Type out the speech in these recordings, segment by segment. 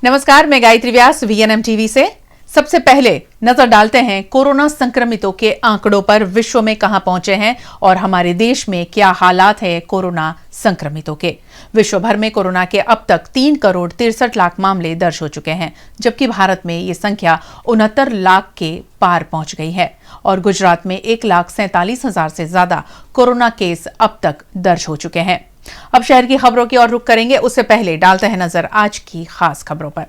नमस्कार, मैं गायत्री व्यास VNM TV से। सबसे पहले नजर डालते हैं कोरोना संक्रमितों के आंकड़ों पर। विश्व में कहां पहुंचे हैं और हमारे देश में क्या हालात है कोरोना संक्रमितों के। विश्व भर में कोरोना के अब तक 3,63,00,000 मामले दर्ज हो चुके हैं, जबकि भारत में ये संख्या 69 लाख के पार पहुंच गई है और गुजरात में 1,47,000 से ज्यादा कोरोना केस अब तक दर्ज हो चुके हैं। अब शहर की खबरों की ओर रुख करेंगे, उससे पहले डालते हैं नजर आज की खास खबरों पर।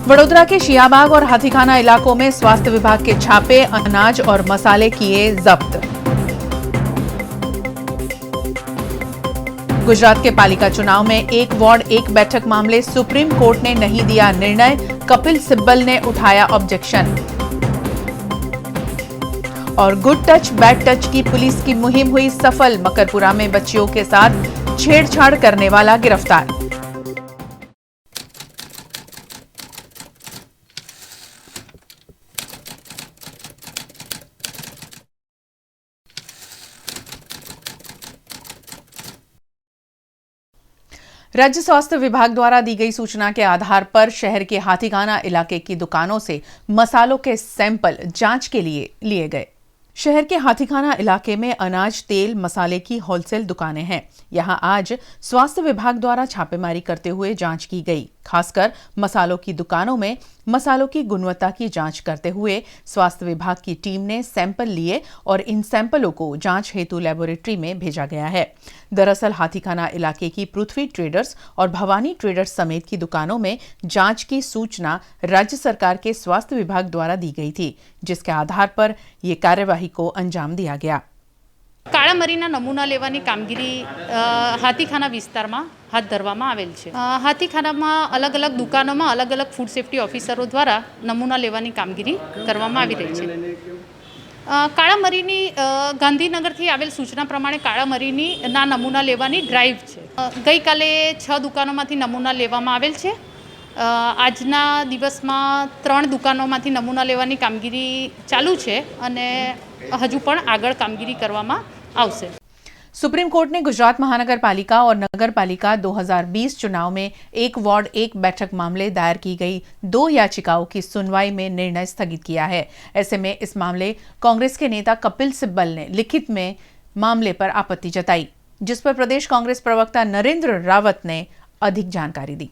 वडोदरा के शियाबाग और हाथीखाना इलाकों में स्वास्थ्य विभाग के छापे, अनाज और मसाले किए जब्त। गुजरात के पालिका चुनाव में एक वार्ड एक बैठक मामले सुप्रीम कोर्ट ने नहीं दिया निर्णय, कपिल सिब्बल ने उठाया ऑब्जेक्शन। और गुड टच बैड टच की पुलिस की मुहिम हुई सफल, मकरपुरा में बच्चियों के साथ छेड़छाड़ करने वाला गिरफ्तार। राज्य स्वास्थ्य विभाग द्वारा दी गई सूचना के आधार पर शहर के हाथीखाना इलाके की दुकानों से मसालों के सैंपल जांच के लिए लिए गए। शहर के हाथीखाना इलाके में अनाज, तेल, मसाले की होलसेल दुकानें हैं। यहां आज स्वास्थ्य विभाग द्वारा छापेमारी करते हुए जांच की गई। खासकर मसालों की दुकानों में मसालों की गुणवत्ता की जांच करते हुए स्वास्थ्य विभाग की टीम ने सैंपल लिए और इन सैंपलों को जांच हेतु लेबोरेटरी में भेजा गया है। दरअसल हाथीखाना इलाके की पृथ्वी ट्रेडर्स और भवानी ट्रेडर्स समेत की दुकानों में जांच की सूचना राज्य सरकार के स्वास्थ्य विभाग द्वारा दी गई थी, जिसके आधार पर ये कार्यवाही को अंजाम दिया गया। काळा मरीना नमूना लेवानी कामगीरी हाथीखाना विस्तारमा हाथ धरवामां आवेल छे। हाथीखानामां अलग अलग दुकानोमां अलग अलग फूड सेफ्टी ऑफिसरो द्वारा नमूना लेवानी कामगीरी करवामां आवी रही छे। काळा मरीनी गांधीनगरथी आवेल सूचना प्रमाणे काळा मरीनी ना नमूना लेवानी ड्राइव छे। गई काले 6 दुकानोमांथी नमूना लेवामां आवेल छे। આજના દિવસમાં 3 દુકાનોમાંથી નમૂના લેવાની કામગીરી ચાલુ છે અને હજુ પણ આગળ કામગીરી કરવામાં આવશે। सुप्रीम कोर्ट ने गुजरात महानगर पालिका और नगर पालिका 2020 चुनाव में एक वार्ड एक बैठक मामले दायर की गई 2 याचिकाओं की सुनवाई में निर्णय स्थगित किया है। ऐसे में इस मामले कांग्रेस के नेता कपिल सिब्बल ने लिखित में मामले पर आपत्ति जताई, जिस पर प्रदेश कांग्रेस प्रवक्ता नरेंद्र रावत ने अधिक जानकारी दी।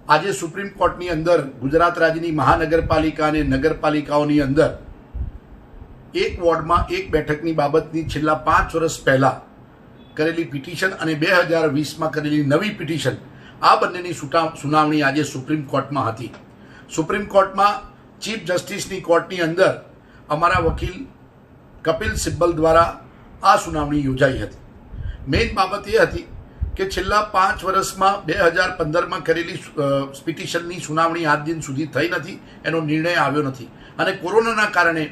આજે સુપ્રીમ કોર્ટની અંદર ગુજરાત રાજ્યની મહાનગરપાલિકા અને નગરપાલિકાઓની અંદર એક વોર્ડમાં એક બેઠકની બાબતની છેલ્લા 5 વર્ષ પહેલા કરેલી પિટિશન અને 2020માં કરેલી નવી પિટિશન, આ બંનેની સુનાવણી આજે સુપ્રીમ કોર્ટમાં હતી। સુપ્રીમ કોર્ટમાં ચીફ જસ્ટિસની કોર્ટની અંદર અમારા વકીલ કપિલ સિબ્બલ દ્વારા આ સુનાવણી યોજાઈ હતી। મેઇન બાબત એ હતી કે છેલ્લા 5 વર્ષમાં 2015માં કરેલી પિટિશનની સુનાવણી આજ દિન સુધી થઈ નથી, એનો નિર્ણય આવ્યો નથી અને કોરોનાના કારણે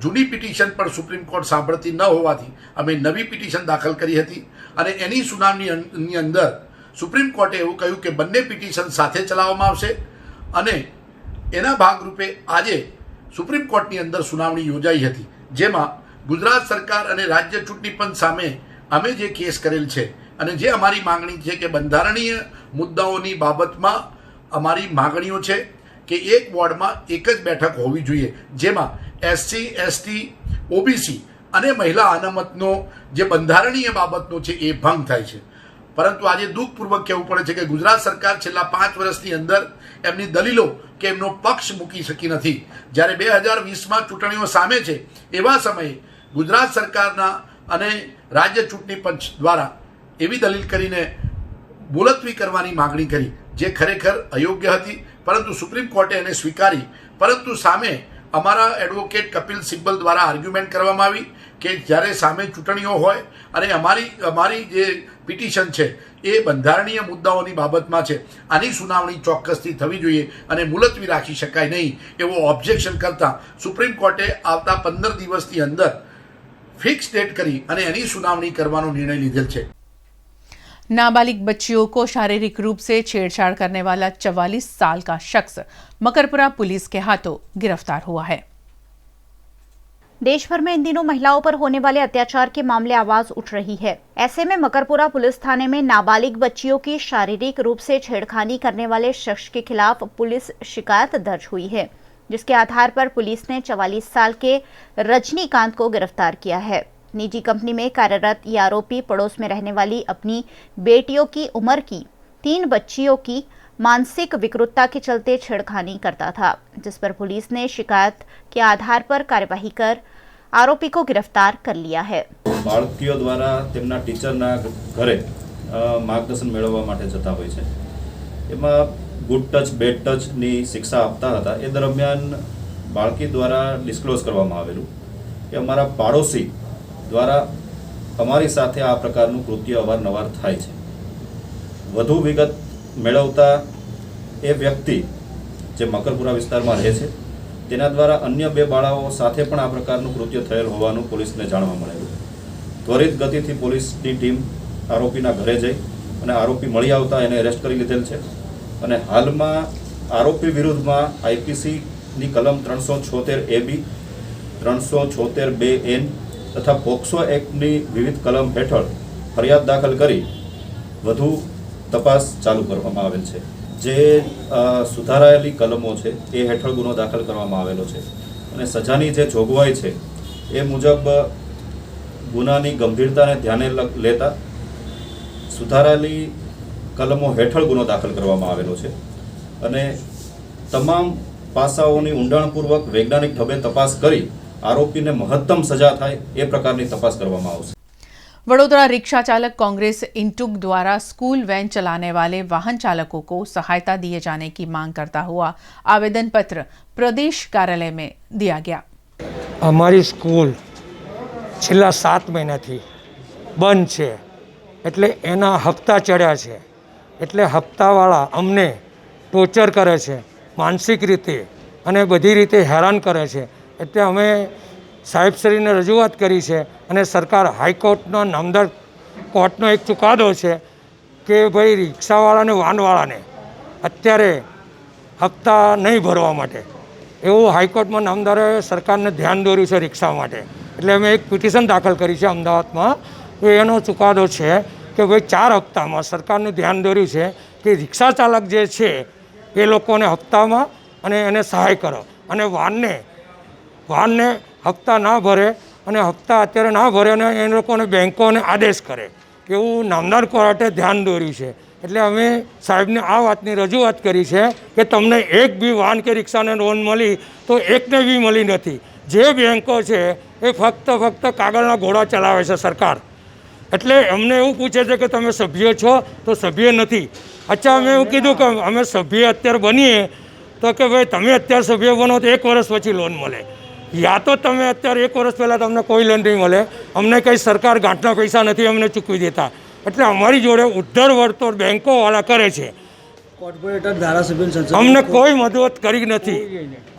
જૂની પિટિશન પણ સુપ્રીમ કોર્ટ સાંભળતી ન હોવાથી અમે નવી પિટિશન દાખલ કરી હતી અને એની સુનાવણીની અંદર સુપ્રીમ કોર્ટે એવું કહ્યું કે બંને પિટિશન સાથે ચલાવવામાં આવશે અને એના ભાગરૂપે આજે સુપ્રીમ કોર્ટની અંદર સુનાવણી યોજાઈ હતી, જેમાં ગુજરાત સરકાર અને રાજ્ય ચૂંટણી પંચ સામે અમે જે કેસ કરેલ છે અને જે અમારી માંગણી છે કે બંધારણીય મુદ્દાઓની બાબતમાં અમારી માંગણીઓ છે કે એક વોર્ડમાં એક જ બેઠક હોવી જોઈએ, જેમાં SC, ST, OBC અને મહિલા અનામતનો જે બંધારણીય બાબતનો છે એ ભંગ થાય છે। પરંતુ આજે દુઃખપૂર્વક કહેવું પડે છે કે ગુજરાત સરકાર છેલ્લા 5 વર્ષની અંદર એમની દલીલો કે એમનો પક્ષ મૂકી શકી નથી। જ્યારે 2020માં ચૂંટણીઓ સામે છે એવા સમયે ગુજરાત સરકારના અને રાજ્ય ચૂંટણી પંચ દ્વારા એવી દલીલ કરીને મુલતવી કરવાની માગણી કરી, જે ખરેખર અયોગ્ય હતી, પરંતુ સુપ્રીમ કોર્ટે એને સ્વીકારી। પરંતુ સામે અમારા એડવોકેટ કપિલ સિબ્બલ દ્વારા આર્ગ્યુમેન્ટ કરવામાં આવી કે જ્યારે સામે ચૂંટણીઓ હોય અને અમારી જે પિટિશન છે એ બંધારણીય મુદ્દાઓની બાબતમાં છે, આની સુનાવણી ચોક્કસથી થવી જોઈએ અને મુલતવી રાખી શકાય નહીં એવો ઓબ્જેક્શન કરતા સુપ્રીમ કોર્ટે આવતા 15 દિવસની અંદર ફિક્સ ડેટ કરી અને એની સુનાવણી કરવાનો નિર્ણય લીધેલ છે। नाबालिग बच्चियों को शारीरिक रूप से छेड़छाड़ करने वाला 44 साल का शख्स मकरपुरा पुलिस के हाथों गिरफ्तार हुआ है। देश भर में इन दिनों महिलाओं पर होने वाले अत्याचार के मामले आवाज उठ रही है। ऐसे में मकरपुरा पुलिस थाने में नाबालिग बच्चियों की शारीरिक रूप से छेड़खानी करने वाले शख्स के खिलाफ पुलिस शिकायत दर्ज हुई है, जिसके आधार पर पुलिस ने 44 साल के रजनीकांत को गिरफ्तार किया है। निजी कंपनी में कार्यरत ये आरोपी पड़ोस में रहने वाली अपनी बेटियों की उम्र की 3 बच्चियों की मानसिक विकृतता के चलते छेड़खानी करता था, जिस पर पुलिस ने शिकायत के आधार पर कार्यवाही कर आरोपी को गिरफ्तार कर लिया है। બાળકીઓ દ્વારા તેમના ટીચરના ઘરે માર્ગદર્શન મેળવવા માટે જતા હોય છે। એમાં ગુડ ટચ બેડ ટચની શિક્ષા આપતા હતા। એ દરમિયાન બાળકી દ્વારા ડિસ્ક્લોઝ કરવામાં આવેલું કે અમારા પાડોશી દ્વારા અમારી સાથે આ પ્રકારનું કૃત્ય અવારનવાર થાય છે। વધુ વિગત મેળવતા એ વ્યક્તિ જે મકરપુરા વિસ્તારમાં રહે છે તેના દ્વારા અન્ય 2 બાળાઓ સાથે પણ આ પ્રકારનું કૃત્ય થયેલ હોવાનું પોલીસને જાણવા મળેલું। ત્વરિત ગતિથી પોલીસની ટીમ આરોપીના ઘરે જઈ અને આરોપી મળી આવતા એને એરેસ્ટ કરી લીધેલ છે અને હાલમાં આરોપી વિરુદ્ધમાં આઈપીસીની કલમ 376 AB 376 2N તથા પોક્સો એક્ટની વિવિધ કલમ હેઠળ ફરિયાદ દાખલ કરી વધુ તપાસ ચાલુ કરવામાં આવેલ છે। જે સુધારાયેલી કલમો છે એ હેઠળ ગુનો દાખલ કરવામાં આવેલો છે અને સજાની જે જોગવાઈ છે એ મુજબ ગુનાની ગંભીરતાને ધ્યાને લેતા સુધારાયેલી કલમો હેઠળ ગુનો દાખલ કરવામાં આવેલો છે અને તમામ પાસાઓની ઊંડાણપૂર્વક વૈજ્ઞાનિક ઢબે તપાસ કરી આરોપીને મહત્તમ સજા થાય એ પ્રકારની તપાસ કરવામાં આવશે। वडोदरा रिक्शा चालक कांग्रेस इंटुक द्वारा स्कूल वैन चलाने वाले वाहन चालकों को सहायता दिए जाने की मांग करता हुआ आवेदन पत्र प्रदेश कार्यालय में दिया गया। हमारी स्कूल छेल्ला 7 महीनाथी बंद है, एटले एना हफ्ता चढ़्या है, एटले हफ्तावाळा अमने टोर्चर करे छे, मानसिक रीते अने बधी रीते हैरान करे छे। एटले अमे साहेबश्रीने रजूआत करी है અને સરકાર હાઈકોર્ટનો નામદાર કોર્ટનો એક ચુકાદો છે કે ભાઈ રિક્ષાવાળાને વાહનવાળાને અત્યારે હપ્તા નહીં ભરવા માટે એવું હાઈકોર્ટમાં નામદારે સરકારને ધ્યાન દોર્યું છે રિક્ષા માટે। એટલે અમે એક પિટિશન દાખલ કરી છે અમદાવાદમાં, તો એનો ચુકાદો છે કે ભાઈ 4 હપ્તામાં સરકારનું ધ્યાન દોર્યું છે કે રિક્ષા ચાલક જે છે એ લોકોને હપ્તામાં અને એને સહાય કરો અને વાહનને હપ્તા ના ભરે અને હપ્તા અત્યારે ના ભરે અને એ લોકોને બેંકોને આદેશ કરે એવું નામદાર કોર્ટે ધ્યાન દોર્યું છે। એટલે અમે સાહેબને આ વાતની રજૂઆત કરી છે કે તમને એક બી વાહન કે રિક્ષાને લોન મળી તો એકને બી મળી નથી। જે બેંકો છે એ ફક્ત કાગળના ઘોડા ચલાવે છે સરકાર। એટલે અમને એવું પૂછે છે કે તમે સભ્ય છો તો સભ્ય નથી। અચ્છા, અમે એવું કીધું કે અમે સભ્ય અત્યારે બનીએ તો કે ભાઈ તમે અત્યારે સભ્ય બનો તો 1 વર્ષ પછી લોન મળે, યા તો તમે અત્યારે 1 વર્ષ પહેલાં તમને કોઈ લોન નહીં મળે। અમને કંઈ સરકાર ગાંઠના પૈસા નથી અમને ચૂકવી દેતા, એટલે અમારી જોડે ઉદ્ધર વર્તોળ બેંકોવાળા કરે છે। અમને કોઈ મદદ કરી નથી।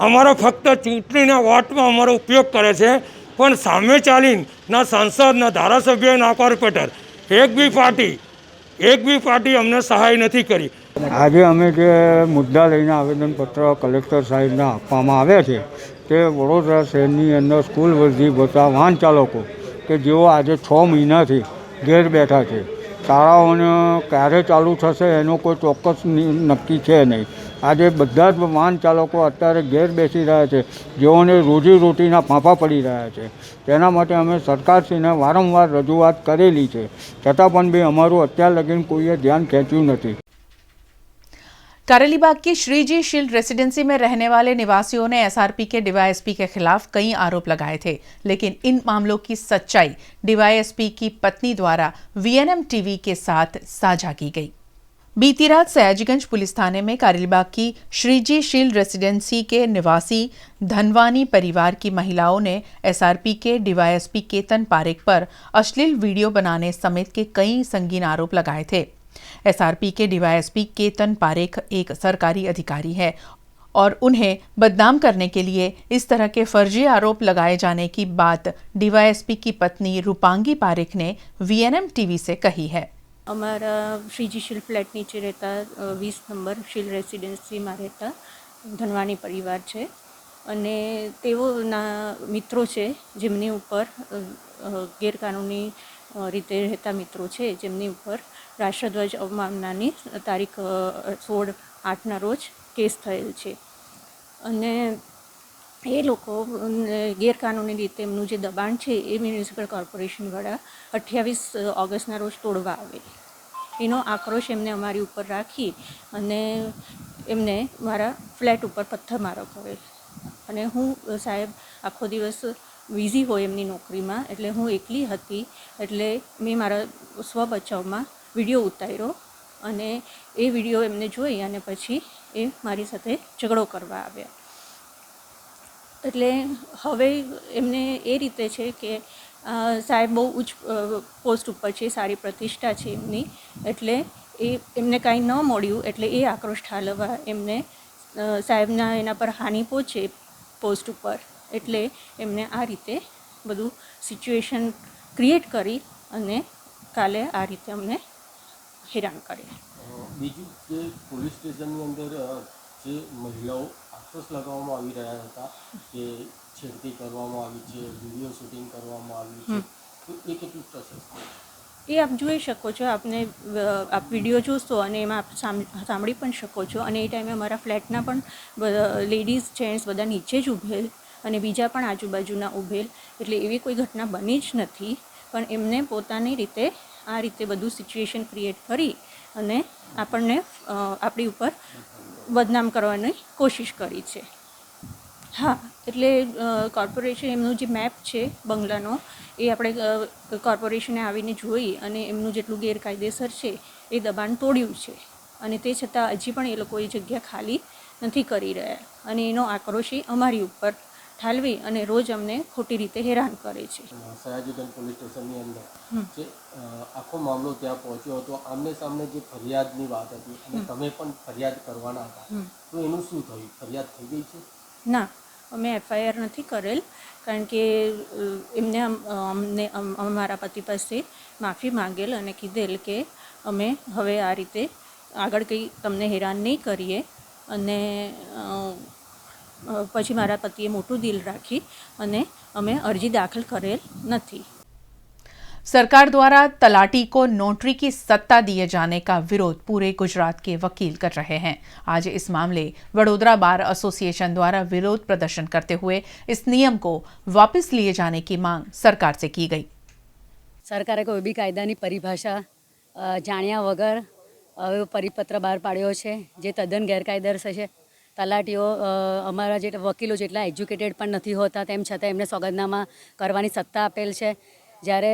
અમારો ફક્ત ચૂંટણીના વોટમાં અમારો ઉપયોગ કરે છે, પણ સામે ચાલીને ના સાંસદ ના ધારાસભ્ય ના કોર્પોરેટર એક બી પાર્ટી અમને સહાય નથી કરી। આજે અમે જે મુદ્દા લઈને આવેદનપત્ર કલેક્ટર સાહેબને આપવામાં આવ્યા છે તે વડોદરા શહેરની અંદર સ્કૂલ વર્ધી ભરતા વાહન ચાલકો કે જેઓ આજે 6 મહિનાથી ઘેર બેઠા છે, શાળાઓને ક્યારે ચાલુ થશે એનો કોઈ ચોક્કસ નક્કી છે નહીં। આજે બધા જ વાહન ચાલકો અત્યારે ઘેર બેસી રહ્યા છે, જેઓને રોજીરોટીના ફાંફા પડી રહ્યા છે। તેના માટે અમે સરકારશ્રીને વારંવાર રજૂઆત કરેલી છે, છતાં પણ બી અમારું અત્યાર લગીન કોઈએ ધ્યાન ખેંચ્યું નથી। कारेलीबाग की श्रीजी शील्ड रेसिडेंसी में रहने वाले निवासियों ने एसआरपी के डीवाईएसपी के खिलाफ कई आरोप लगाए थे, लेकिन इन मामलों की सच्चाई डीवाईएसपी की पत्नी द्वारा वीएनएम टीवी के साथ साझा की गई। बीती रात सयाजीगंज पुलिस थाने में कारेलीबाग की श्रीजी शील्ड रेसिडेंसी के निवासी धनवानी परिवार की महिलाओं ने एसआरपी के डीवाईएसपी केतन पारेख पर अश्लील वीडियो बनाने समेत के कई संगीन आरोप लगाए थे। एसआरपी के डीवाईएसपी केतन पारेख एक सरकारी अधिकारी है और उन्हें बदनाम करने के लिए इस तरह के फर्जी आरोप लगाए जाने की बात डीवाईएसपी की पत्नी रूपांगी पारेख ने वीएनएम टीवी से कही है। हमारा श्रीजी शील्ड फ्लैट नीचे रहता 20 नंबर शील्ड रेसिडेंसी में रहता धनवानी परिवार है। અને તેઓના મિત્રો છે જેમની ઉપર ગેરકાનૂની રીતે રહેતા મિત્રો છે જેમની ઉપર રાષ્ટ્રધ્વજ અવમાનનાની તારીખ 16/8ના રોજ કેસ થયેલ છે. અને એ લોકો ગેરકાનૂની રીતે એમનું જે દબાણ છે એ મ્યુનિસિપલ કોર્પોરેશનવાળા 28 ઓગસ્ટના રોજ તોડવા આવે. એનો આક્રોશ એમને અમારી ઉપર રાખી અને એમને મારા ફ્લેટ ઉપર પથ્થરમારો કરે. અને હું સાહેબ આખો દિવસ બિઝી હોય એમની નોકરીમાં, એટલે હું એકલી હતી, એટલે મેં મારા સ્વબચાવમાં વિડીયો ઉતાર્યો અને એ વિડીયો એમને જોઈ અને પછી એ મારી સાથે ઝઘડો કરવા આવ્યા. એટલે હવે એમને એ રીતે છે કે સાહેબ બહુ ઉચ્ચ પોસ્ટ ઉપર છે, સારી પ્રતિષ્ઠા છે એમની, એટલે એમને કાંઈ ન મળ્યું એટલે એ આક્રોશ ઠાલવવા એમને સાહેબના એના પર હાનિ પહોંચે પોસ્ટ ઉપર, એટલે એમને આ રીતે બધું સિચ્યુએશન ક્રિએટ કરી અને કાલે આ રીતે અમને હેરાન કર્યા. બીજું કે પોલીસ સ્ટેશનની અંદર જે મહિલાઓ આક્રોશ લગાવવામાં આવી રહ્યા હતા કે છેડતી કરવામાં આવી છે, વિડીયો શૂટિંગ કરવામાં આવ્યું છે, તો એ કેટલું પ્રશસ્ત? એ આપ જોઈ શકો છો, આપ વિડીયો જોશો અને એમાં આપ સાંભળી પણ શકો છો. અને એ ટાઈમે અમારા ફ્લેટના પણ લેડીઝ જેન્ટ્સ બધા નીચે જ ઊભેલ અને બીજા પણ આજુબાજુના ઊભેલ, એટલે એવી કોઈ ઘટના બની જ નથી. પણ એમને પોતાની રીતે આ રીતે બધું સિચ્યુએશન ક્રિએટ કરી અને આપણને આપણી ઉપર બદનામ કરવાની કોશિશ કરી છે. હા, એટલે કોર્પોરેશન એમનું જે મેપ છે બંગલાનો, એ આપણે કોર્પોરેશને આવીને જોઈ અને એમનું જેટલું ગેરકાયદેસર છે એ દબાણ તોડ્યું છે. અને તે છતાં હજી પણ એ લોકો એ જગ્યા ખાલી નથી કરી રહ્યા અને એનો આક્રોશ અમારી ઉપર ઠાલવી અને રોજ અમને ખોટી રીતે હેરાન કરે છે. સયાજીગંજ પોલીસ સ્ટેશનની અંદર જે આખો મામલો ત્યાં પહોંચ્યો હતો, આમને સામને જે ફરિયાદની વાત હતી અને તમે પણ ફરિયાદ કરવાના હતા, તો એનું શું થયું? ફરિયાદ થઈ ગઈ છે? ના, અમે FIR નથી કરેલ, કારણ કે એમને અમને અમારા પતિ પાસે માફી માંગેલ અને કીધેલ કે અમે હવે આ રીતે આગળ કંઈ તમને હેરાન નહીં કરીએ. અને પછી મારા પતિએ મોટું દિલ રાખી અને અમે અરજી દાખલ करेल नहीं. सरकार द्वारा तलाटी को नोटरी की सत्ता दिए जाने का विरोध पूरे गुजरात के वकील कर रहे हैं. आज इस मामले वडोदरा बार एसोसिएशन द्वारा विरोध प्रदर्शन करते हुए इस नियम को वापस लिए जाने की मांग सरकार से की गई. सरकारे कोई भी कायदानी परिभाषा जाण्या वगर परिपत्र बहार पाड्यो छे जे तद्दन गैरकायदेसर छे. तलाटीओ अमारा जे वकीलो जेटला एज्युकेटेड पण नथी होता तेम छतां एमने सोगंदनामा करवानी सत्ता आपेल छे, ज्यारे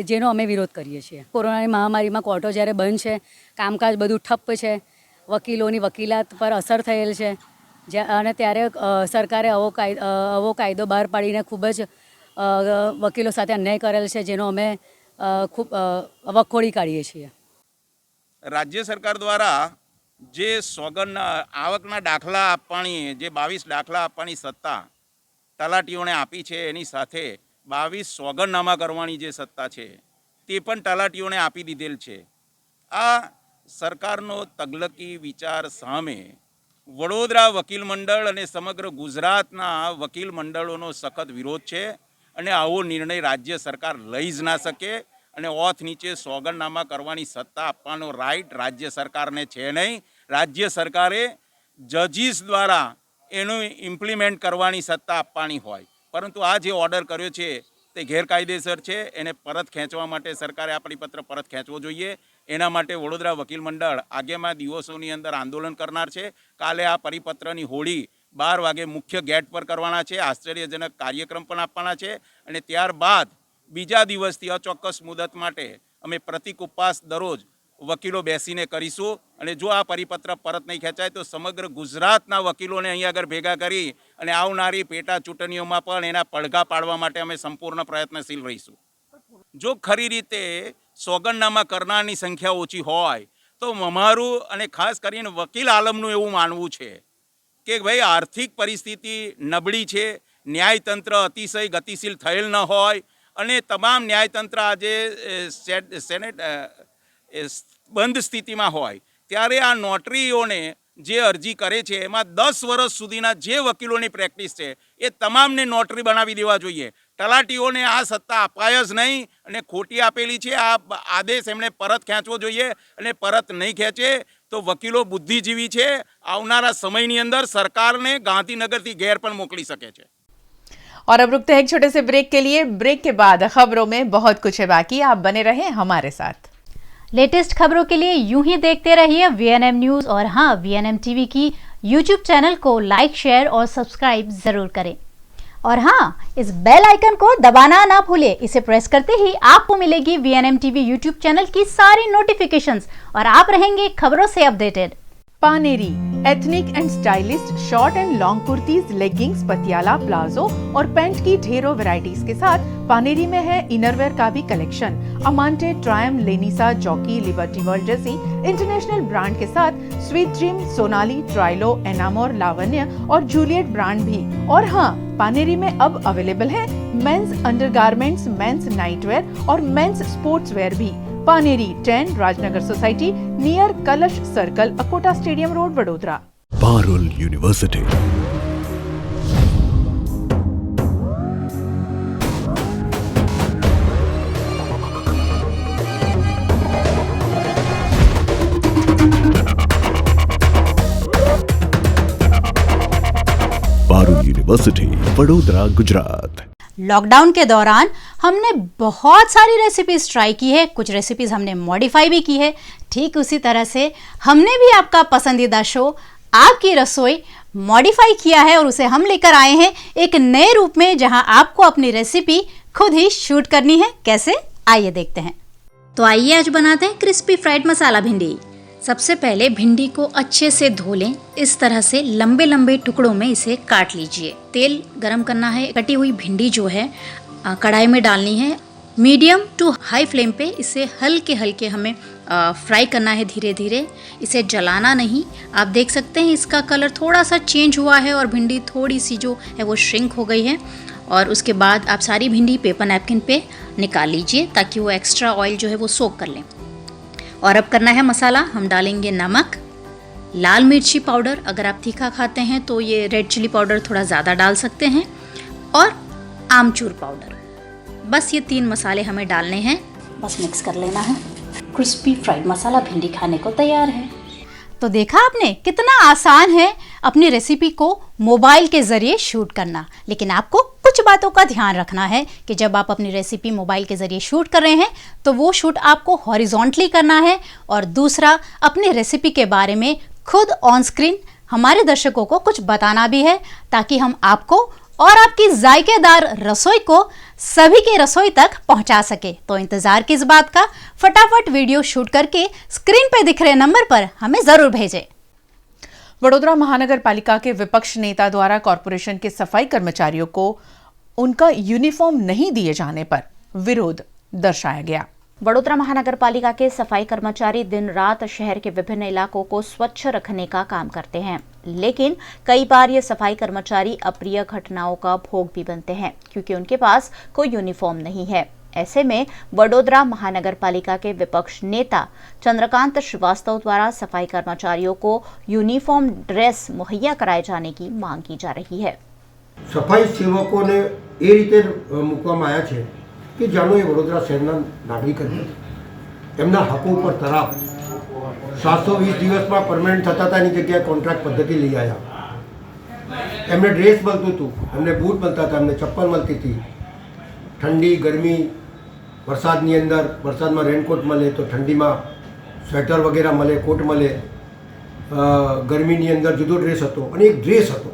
जेनो अमे विरोध करीए छीए. कोरोनानी महामारीमां कोर्टो ज्यारे बंध छे, कामकाज बधुं ठप्प छे, वकीलोनी वकीलात पर असर थयेल छे અને ત્યારે સરકારે આવો કાયદો બહાર પાડીને ખૂબ જ વકીલો સાથે અન્યાય કરેલ છે, જેનો અમે ખૂબ વખોડી કાઢીએ છીએ. રાજ્ય સરકાર દ્વારા જે સોગંદના આવકના દાખલા આપવાની, જે 22 દાખલા આપવાની સત્તા તલાટીઓને આપી છે, એની સાથે 22 સોગંદનામા કરવાની જે સત્તા છે તે પણ તલાટીઓને આપી દીધેલ છે. આ સરકારનો તગલકી વિચાર સામે વડોદરા વકીલ મંડળ અને સમગ્ર ગુજરાતના વકીલ મંડળોનો સખત વિરોધ છે અને આવો નિર્ણય રાજ્ય સરકાર લઈ જ ના શકે. અને ઓથ નીચે સોગંદનામા કરવાની સત્તા આપવાનો રાઈટ રાજ્ય સરકારને છે નહીં. રાજ્ય સરકારે જજીસ દ્વારા એનું ઇમ્પ્લિમેન્ટ કરવાની સત્તા આપવાની હોય. પરંતુ આ જે ઓર્ડર કર્યો છે તે ગેરકાયદેસર છે. એને પરત ખેંચવા માટે સરકારે આ પરિપત્ર પરત ખેંચવો જોઈએ. એના માટે વડોદરા વકીલ મંડળ આગેમાં દિવસોની અંદર આંદોલન કરનાર છે. કાલે આ પરિપત્રની હોળી 12 વાગે મુખ્ય ગેટ પર કરવાના છે. આશ્ચર્યજનક કાર્યક્રમ પણ આપવાના છે અને ત્યારબાદ બીજા દિવસથી અચોક્કસ મુદત માટે અમે પ્રતિક ઉપવાસ દરરોજ વકીલો બેસીને કરીશું. અને જો આ પરિપત્ર પરત નહીં ખેંચાય તો સમગ્ર ગુજરાતના વકીલોને અહીં આગળ ભેગા કરી અને આવનારી પેટા ચૂંટણીઓમાં પણ એના પડઘા પાડવા માટે અમે સંપૂર્ણ પ્રયત્નશીલ રહીશું. જો ખરી રીતે સોગંદનામા કરનારની સંખ્યા ઓછી હોય તો અમારું અને ખાસ કરીને વકીલ આલમનું એવું માનવું છે કે ભાઈ આર્થિક પરિસ્થિતિ નબળી છે, ન્યાયતંત્ર અતિશય ગતિશીલ થયેલ ન હોય અને તમામ ન્યાયતંત્ર આજે સેનેટ બંધ સ્થિતિમાં હોય, ત્યારે આ નોટરીઓને જે અરજી કરે છે એમાં 10 વર્ષ સુધીના જે વકીલોની પ્રેક્ટિસ છે એ તમામને નોટરી બનાવી દેવા જોઈએ. તલાટીઓને આ સત્તા અપાય જ નહીં અને ખોટી આપેલી છે. આ આદેશ એમણે પરત ખેંચવો જોઈએ અને પરત નહીં ખેંચે તો વકીલો બુદ્ધિજીવી છે, આવનારા સમયની અંદર સરકારને ગાંધીનગરથી ઘેર પણ મોકલી શકે છે. और अब रुकते हैं एक छोटे से ब्रेक के लिए. ब्रेक के बाद खबरों में बहुत कुछ है बाकी, आप बने रहें हमारे साथ. लेटेस्ट खबरों के लिए यूं ही देखते रहिए VNM न्यूज और हाँ VNM टीवी की YouTube चैनल को लाइक, शेयर और सब्सक्राइब जरूर करें. और हाँ, इस बेल आइकन को दबाना ना भूलिए. इसे प्रेस करते ही आपको मिलेगी VNM टीवी YouTube चैनल की सारी नोटिफिकेशंस और आप रहेंगे खबरों से updated. Paneri ethnic and stylist short and long kurtis, leggings, Patiala, palazzo और पैंट की ढेरों वैरायटीज के साथ पानेरी में है इनरवेयर का भी कलेक्शन. अमांटे, ट्रायम, लेनिसा, जॉकी, लिबर्टी वर्ल्ड जैसी इंटरनेशनल ब्रांड के साथ स्वीट ड्रीम, सोनाली, ट्राइलो, एनामोर, लावण्य और जूलियट ब्रांड भी. और हाँ, पानेरी में अब अवेलेबल है मेंस अंडरगारमेंट्स, मेंस नाइटवेयर और मेंस स्पोर्ट्सवेयर भी. पानेरी 10 राजनगर सोसाइटी नियर कलश circle, Akota stadium road, Vadodara. Parul university. Parul university, Vadodara, Gujarat. Lockdown के दौरान हमने बहुत सारी रेसिपीज ट्राई की है, कुछ रेसिपीज हमने मॉडिफाई भी की है. ठीक उसी तरह से हमने भी आपका पसंदीदा शो आपकी रसोई मॉडिफाई किया है और उसे हम लेकर आए हैं एक नए रूप में, जहां आपको अपनी रेसिपी खुद ही शूट करनी है. कैसे, आइए देखते हैं. तो आइए आज बनाते हैं क्रिस्पी फ्राइड मसाला भिंडी. सबसे पहले भिंडी को अच्छे से धो लें. इस तरह से लंबे लंबे टुकड़ों में इसे काट लीजिए. तेल गरम करना है. कटी हुई भिंडी जो है कढ़ाई में डालनी है. मीडियम टू हाई फ्लेम पे इसे हल्के हल्के हमें फ्राई करना है, धीरे धीरे. इसे जलाना नहीं. आप देख सकते हैं इसका कलर थोड़ा सा चेंज हुआ है और भिंडी थोड़ी सी जो है वो श्रिंक हो गई है. और उसके बाद आप सारी भिंडी पेपर नैपकिन पे निकाल लीजिए ताकि वो एक्स्ट्रा ऑयल जो है वो सोक कर लें. और अब करना है मसाला. हम डालेंगे नमक, लाल मिर्ची पाउडर, अगर आप तीखा खाते हैं तो ये रेड चिली पाउडर थोड़ा ज़्यादा डाल सकते हैं, और आमचूर पाउडर. बस ये 3 मसाले हमें डालने हैं. बस मिक्स कर लेना है. क्रिस्पी फ्राइड मसाला भिंडी खाने को तैयार है. तो देखा आपने कितना आसान है अपनी रेसिपी को मोबाइल के ज़रिए शूट करना. लेकिन आपको कुछ बातों का ध्यान रखना है कि जब आप अपनी रेसिपी मोबाइल के ज़रिए शूट कर रहे हैं तो वो शूट आपको हॉरिजॉन्टली करना है. और दूसरा, अपनी रेसिपी के बारे में खुद ऑन स्क्रीन हमारे दर्शकों को कुछ बताना भी है, ताकि हम आपको और आपकी जायकेदार रसोई को सभी के रसोई तक पहुंचा सके. तो इंतजार किस बात का, फटाफट वीडियो शूट करके स्क्रीन पर दिख रहे नंबर पर हमें जरूर भेजें. वडोदरा महानगर पालिका के विपक्ष नेता द्वारा कॉरपोरेशन के सफाई कर्मचारियों को उनका यूनिफॉर्म नहीं दिए जाने पर विरोध दर्शाया गया. वडोदरा महानगर पालिका के सफाई कर्मचारी दिन रात शहर के विभिन्न इलाकों को स्वच्छ रखने का काम करते हैं, लेकिन कई बार ये सफाई कर्मचारी अप्रिय घटनाओं का भोग भी बनते हैं क्योंकि उनके पास कोई यूनिफॉर्म नहीं है. ऐसे में वडोदरा महानगर पालिका के विपक्ष नेता चंद्रकांत श्रीवास्तव द्वारा सफाई कर्मचारियों को यूनिफॉर्म ड्रेस मुहैया कराए जाने की मांग की जा रही है. સફાઈ સેવકોને એ રીતે મૂકવામાં આવ્યા છે કે જાણો એ વડોદરા શહેરના નાગરિક જ નથી. એમના હકો ઉપર તરાપ 720 દિવસમાં પરમેનન્ટ થતા હતા, એની જગ્યાએ કોન્ટ્રાક્ટ પદ્ધતિ લઈ આવ્યા. એમને ડ્રેસ મળતું હતું, એમને બૂટ મળતા હતા, એમને ચપ્પલ મળતી હતી. ઠંડી ગરમી વરસાદની અંદર વરસાદમાં રેનકોટ મળે તો ઠંડીમાં સ્વેટર વગેરે મળે, કોટ મળે. ગરમીની અંદર જુદો ડ્રેસ હતો અને એક ડ્રેસ હતો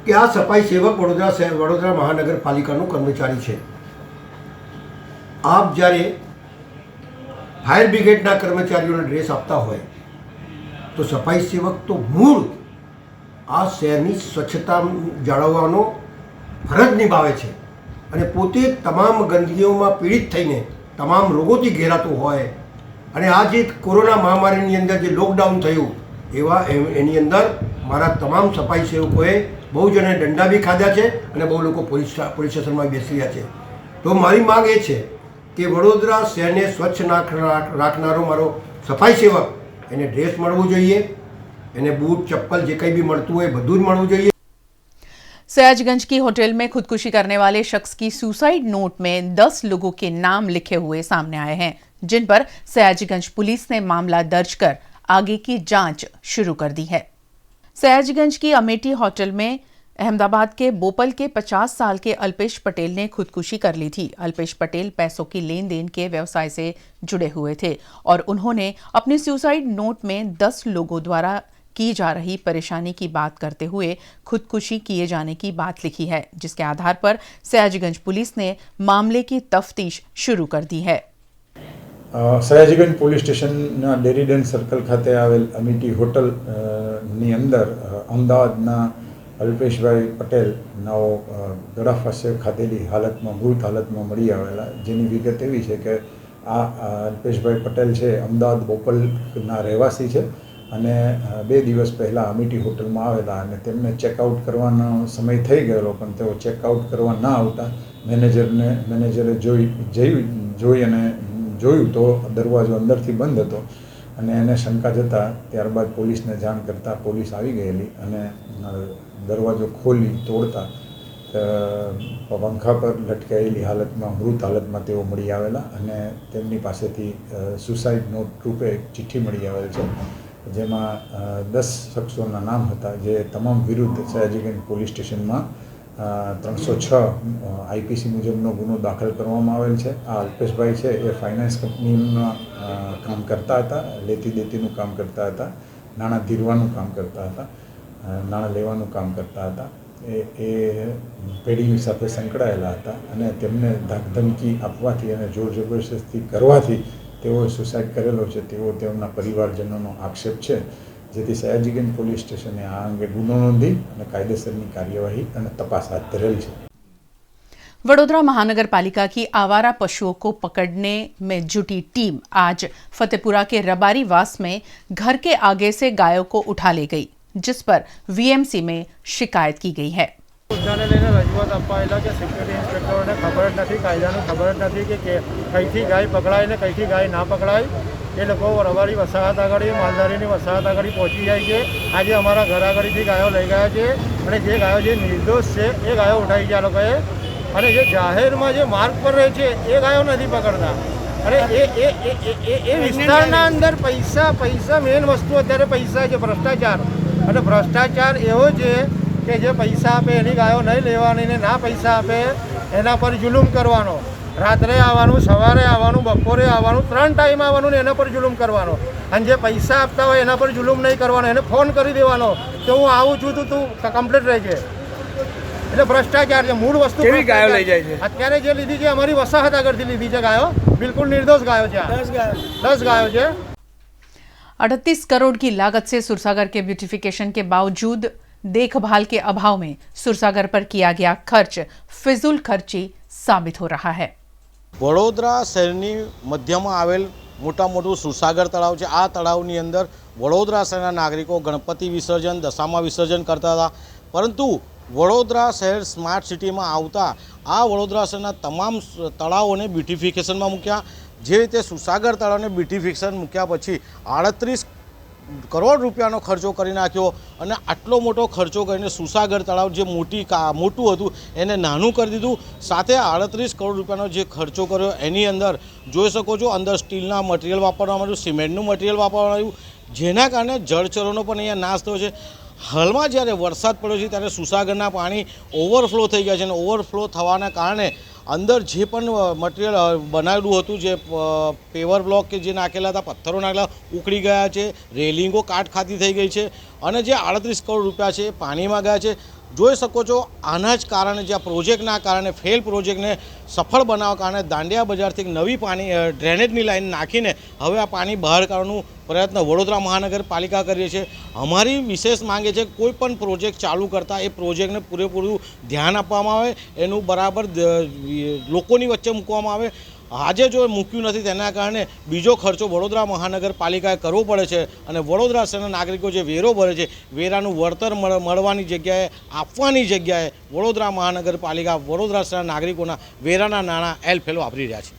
કે આ સફાઈ સેવક વડોદરા મહાનગરપાલિકાનો કર્મચારી છે. આપ જ્યારે ફાયર બ્રિગેડના કર્મચારીઓને ડ્રેસ આપતા હોય તો સફાઈ સેવક તો મૂળ આ શહેરની સ્વચ્છતા જાળવવાનો ફરજ નિભાવે છે અને પોતે તમામ ગંદકીઓમાં પીડિત થઈને તમામ રોગોથી ઘેરાતું હોય. અને આ જે કોરોના મહામારીની અંદર જે લોકડાઉન થયું એની અંદર મારા તમામ સફાઈ સેવકોએ બહુ જણે દંડા બી ખાધા છે અને બહુ લોકો પોલીસ સ્ટેશનમાં બેસી રહ્યા છે. તો મારી માંગ એ છે કે વડોદરા શહેરને સ્વચ્છ રાખનારો મારો સફાઈ સેવક એને ડ્રેસ મળવું જોઈએ, એને બૂટ ચપ્પલ જે કંઈ બી મળતું હોય બધું જ મળવું જોઈએ। सयाजगंज की होटल में खुदकुशी करने वाले शख्स की सुसाइड नोट में 10 लोगों के नाम लिखे हुए सामने आए हैं, जिन पर सयाजगंज पुलिस ने मामला दर्ज कर आगे की जांच शुरू कर दी है। सयाजगंज की अमेठी होटल में अहमदाबाद के बोपल के 50 साल के अल्पेश पटेल ने खुदकुशी कर ली थी। अल्पेश पटेल पैसों की लेन देन के व्यवसाय से जुड़े हुए थे और उन्होंने अपने सुसाइड नोट में 10 लोगों द्वारा की जा रही परेशानी की बात करते हुए खुदकुशी किए जाने की बात लिखी है, जिसके आधार पर सयाजगंज पुलिस ने मामले की तफ्तीश शुरू कर दी है। સયાજીગંજ પોલીસ સ્ટેશનના ડેરીડન સર્કલ ખાતે આવેલ અમિટી હોટલ ની અંદર અમદાવાદના અલ્પેશભાઈ પટેલ નાઓ ગળા ફાંસે ખાધેલી હાલતમાં મૃત હાલતમાં મળી આવેલા, જેની વિગત એવી છે કે આ અલ્પેશભાઈ પટેલ છે અમદાવાદ બોપલના રહેવાસી છે અને 2 દિવસ પહેલાં અમિટી હોટલમાં આવેલા અને તેમને ચેકઆઉટ કરવાનો સમય થઈ ગયેલો, પણ તેઓ ચેકઆઉટ કરવા ના આવતા મેનેજરે જોઈ અને જોયું તો દરવાજો અંદરથી બંધ હતો અને એને શંકા જતા ત્યારબાદ પોલીસને જાણ કરતાં પોલીસ આવી ગયેલી અને દરવાજો ખોલી તોડતા પંખા પર લટકાયેલી હાલતમાં મૃત હાલતમાં તેઓ મળી આવેલા અને તેમની પાસેથી સુસાઇડ નોટ રૂપે ચિઠ્ઠી મળી આવેલ છે, જેમાં 10 શખ્સોના નામ હતા, જે તમામ વિરુદ્ધ સયાજીગંજ પોલીસ સ્ટેશનમાં 306 આઈપીસી મુજબનો ગુનો દાખલ કરવામાં આવેલ છે। આ અલ્પેશભાઈ છે એ ફાઇનાન્સ કંપનીમાં કામ કરતા હતા, લેતી દેતીનું કામ કરતા હતા, નાણાં ધીરવાનું કામ કરતા હતા, નાણાં લેવાનું કામ કરતા હતા। એ પેઢી સાથે સંકળાયેલા હતા અને તેમને ધાકધમકી આપવાથી અને જોર જબરદસ્તી કરવાથી તેઓએ સુસાઇડ કરેલો છે તેવો તેમના પરિવારજનોનો આક્ષેપ છે, જેથી સયાજીગંજ પોલીસ સ્ટેશને આ અંગે ગુનો નોંધી અને કાયદેસરની कार्यवाही અને તપાસ હાથ ધરેલ છે। वडोदरा महानगर पालिका की आवारा पशुओं को पकड़ने में जुटी टीम आज फतेपुरा के रबारी वास में घर के आगे से गायों को उठा ले गई, जिस पर वीएमसी में शिकायत की गई है। મુદ્દાને લઈને રજૂઆત આપવા આવેલા કે સિક્યુરિટી ઇન્સ્પેક્ટરોને ખબર જ નથી, કાયદાનું ખબર જ નથી કે કઈથી ગાય પકડાય ને કઈથી ગાય ના પકડાય। એ લોકો રબારી વસાહત આગળ માલધારીની વસાહત આગળ પહોંચી જાય છે। આજે અમારા ઘર આગળથી ગાયો લઈ ગયા છે અને જે ગાયો જે નિર્દોષ છે એ ગાયો ઉઠાવી ગયા લોકોએ અને જે જાહેરમાં જે માર્ગ પર રહે છે એ ગાયો નથી પકડતા। અને એ વિસ્તારના અંદર પૈસા મેઇન વસ્તુ અત્યારે પૈસા છે, ભ્રષ્ટાચાર। અને ભ્રષ્ટાચાર એવો છે કે જે પૈસા આપે એની ગાયો નહીં લેવાની ને ના પૈસા આપે એના પર જુલુમ કરવાનો। રાત્રે આવવાનું, સવારે આવવાનું, બપોરે આવવાનું, 3 ટાઈમ આવવાનું ને એના પર જુલુમ કરવાનો। અને જે પૈસા આપતા હોય એના પર જુલુમ નહીં કરવાનો, એને ફોન કરી દેવાનો કે હું આવું છું તો તું કમ્પ્લીટ રહેજે। એટલે ભ્રષ્ટાચાર છે, મૂળ વસ્તુ કેવી ગાયો લઈ જાય છે। અત્યારે જે લીધી છે અમારી વસાહત આગળથી લીધી છે ગાયો, બિલકુલ નિર્દોષ ગાયો છે। 10 ગાયો છે। 38 करोड़ की लागत से सुरसागर के ब्यूटिफिकेशन के बावजूद देखभाल के अभाव में सुरसागर पर किया गया खर्च फिजूल खर्ची साबित हो रहा है। વડોદરા શહેરની મધ્યમાં આવેલ મોટું સુરસાગર તળાવ છે। આ તળાવની અંદર વડોદરા શહેરના નાગરિકો ગણપતિ વિસર્જન, દશામા વિસર્જન કરતા હતા, પરંતુ વડોદરા શહેર સ્માર્ટ સિટીમાં આવતા આ વડોદરા શહેરના તમામ તળાવોને બ્યુટિફિકેશનમાં મૂક્યા। જે રીતે સુરસાગર તળાવને બ્યુટિફિકેશન મૂક્યા પછી 38 કરોડ રૂપિયાનો ખર્ચો કરી નાખ્યો અને આટલો મોટો ખર્ચો કરીને સુરસાગર તળાવ જે મોટું હતું એને નાનું કરી દીધું। સાથે 38 કરોડ રૂપિયાનો જે ખર્ચો કર્યો એની અંદર જોઈ શકો છો અંદર સ્ટીલના મટીરિયલ વાપરવામાં આવ્યું, સિમેન્ટનું મટીરિયલ વાપરવામાં આવ્યું, જેના કારણે જળચરોનો પણ અહીંયા નાશ થયો છે। હાલમાં જ્યારે વરસાદ પડ્યો છે ત્યારે સુરસાગરના પાણી ઓવરફ્લો થઈ ગયા છે અને ઓવરફ્લો થવાના કારણે અંદર જે પણ મટીરિયલ બનાવેલું હતું, જે પેવર બ્લોક કે જે નાખેલા હતા, પથ્થરો નાખેલા ઉકળી ગયા છે, રેલિંગો કાટ ખાતી થઈ ગઈ છે અને જે 38 કરોડ રૂપિયા છે પાણીમાં ગયા છે। જોઈ શકો છો આના જ કારણે, જે આ પ્રોજેક્ટના કારણે, ફેલ પ્રોજેક્ટને સફળ બનાવવા કારણે દાંડિયા બજારથી એક નવી પાણી ડ્રેનેજની લાઈન નાખીને હવે આ પાણી બહાર કાઢવાનો પ્રયત્ન વડોદરા મહાનગરપાલિકા કરીએ છીએ। અમારી વિશેષ માંગે છે કોઈ પણ પ્રોજેક્ટ ચાલુ કરતાં એ પ્રોજેક્ટને પૂરેપૂરું ध्यान આપવામાં આવે, એનું બરાબર લોકોની વચ્ચે મૂકવામાં આવે। આજે જો મૂક્યું નથી તેના કારણે બીજો ખર્ચો વડોદરા મહાનગરપાલિકાએ કરવો પડે છે અને વડોદરા શહેરના નાગરિકો જે વેરો ભરે છે વેરાનું વળતર મળવાની જગ્યાએ, આપવાની જગ્યાએ વડોદરા મહાનગરપાલિકા વડોદરા શહેરના નાગરિકોના વેરાના નાણાં એલફેલ વાપરી રહ્યા છે।